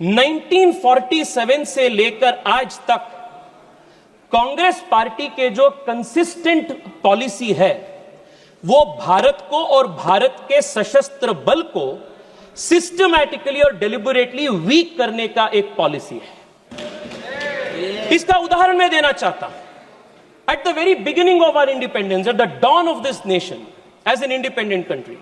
1947 से लेकर आज तक कांग्रेस पार्टी के जो कंसिस्टेंट पॉलिसी है वो भारत को और भारत के सशस्त्र बल को सिस्टमैटिकली और डेलिबरेटली वीक करने का एक पॉलिसी है। इसका उदाहरण मैं देना चाहता हूं। At the very beginning of our independence, at the dawn of this nation, as an independent country,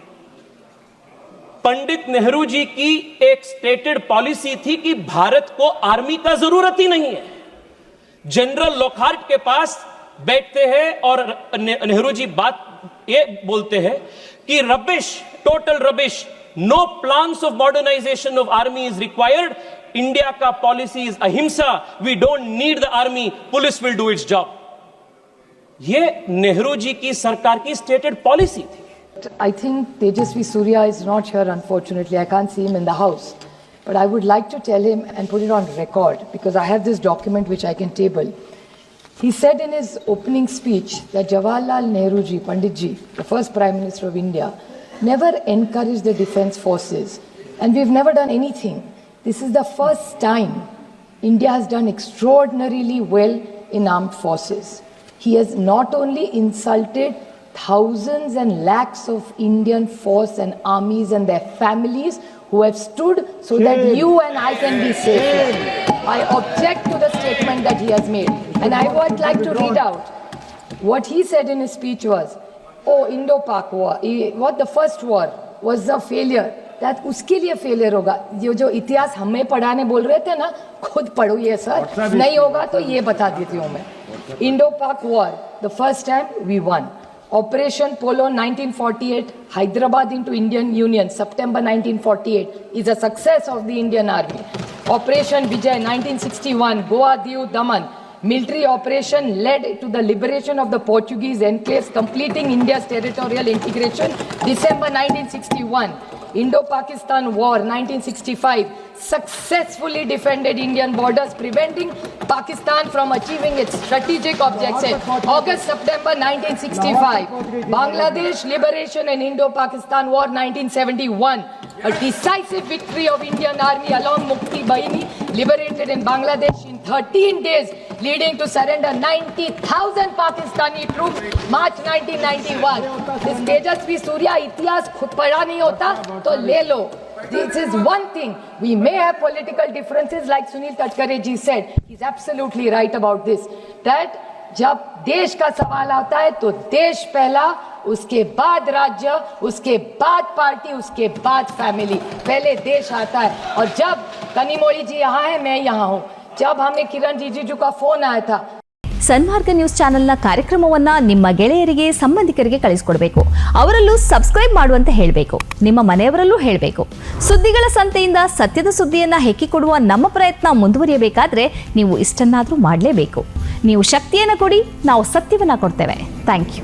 Pandit Nehru ji की एक स्टेटेड पॉलिसी थी कि भारत को आर्मी का जरूरत ही नहीं है। जनरल लॉकहार्ट के पास बैठते हैं और नेहरू जी बात ये बोलते हैं कि rubbish, total rubbish, no plans of modernisation of army is required, India का policy is ahimsa, we don't need the army, police will do its job. ये नेहरू जी की सरकार की स्टेटेड पॉलिसी थी। I think Tejasvi Surya is not here, unfortunately. I can't see him in the house. But I would like to tell him and put it on record because I have this document which I can table. He said in his opening speech that Jawaharlal Nehru ji, Pandit ji, the first Prime Minister of India, never encouraged the defense forces. And we've never done anything. This is the first time India has done extraordinarily well in armed forces. He has not only insulted thousands and lakhs of Indian force and armies and their families who have stood so that you and I can be safe. I object to the statement that he has made. And I would like to read out what he said in his speech was, oh, Indo-Pak war, what the first war was a failure. That उसके लिए failure होगा। ये जो इतिहास हमें पढ़ाने बोल रहे थे ना, खुद पढ़ो ये सर, नहीं होगा तो ये बता देती हूँ मैं। Indo-Pak war, the first time we won. Operation Polo 1948, Hyderabad into Indian Union, September 1948, is a success of the Indian Army. Operation Vijay 1961, Goa, Diu, Daman, military operation led to the liberation of the Portuguese enclaves, completing India's territorial integration, December 1961. Indo-Pakistan War 1965 successfully defended Indian borders, preventing Pakistan from achieving its strategic objectives. August-September 1965, Bangladesh liberation and Indo-Pakistan War 1971, a decisive victory of Indian Army along Mukti Bahini, liberated in Bangladesh in 13 days, leading to surrender 90,000 Pakistani troops, March 1991. This Tejasvi Surya इतिहास खुद पढ़ा नहीं होता तो ले लो. This is one thing. We may have political differences, like Sunil Tadkare ji said. He's absolutely right about this. That जब देश का सवाल आता है तो देश पहला, उसके बाद राज्य, उसके बाद पार्टी, उसके बाद फैमिली. पहले देश आता है. और जब कनिमोळी जी यहाँ है, मैं यहाँ हूँ. जब हमें किरण रिजिजू का फोन आया था, ಸನ್ಮಾರ್ಗ ನ್ಯೂಸ್ ಚಾನೆಲ್ನ ಕಾರ್ಯಕ್ರಮವನ್ನ ನಿಮ್ಮ ಗೆಳೆಯರಿಗೆ ಸಂಬಂಧಿಕರಿಗೆ ಕಳಿಸಿಕೊಡಬೇಕು. ಅವರಲ್ಲೂ ಸಬ್ಸ್ಕ್ರೈಬ್ ಮಾಡುವಂತೆ ಹೇಳಬೇಕು. ನಿಮ್ಮ ಮನೆಯವರಲ್ಲೂ ಹೇಳಬೇಕು. ಸುದ್ದಿಗಳ ಸಂತೆಯಿಂದ ಸತ್ಯದ ಸುದ್ದಿಯನ್ನ ಹೆಕ್ಕಿಕೊಡುವ ನಮ್ಮ ಪ್ರಯತ್ನ ಮುಂದುವರಿಯಬೇಕಾದ್ರೆ ನೀವು ಇಷ್ಟನ್ನಾದರೂ ಮಾಡಲೇಬೇಕು. ನೀವು ಶಕ್ತಿಯನ್ನು ಕೊಡಿ, ನಾವು ಸತ್ಯವನ್ನ ಕೊಡ್ತೇವೆ. Thank you.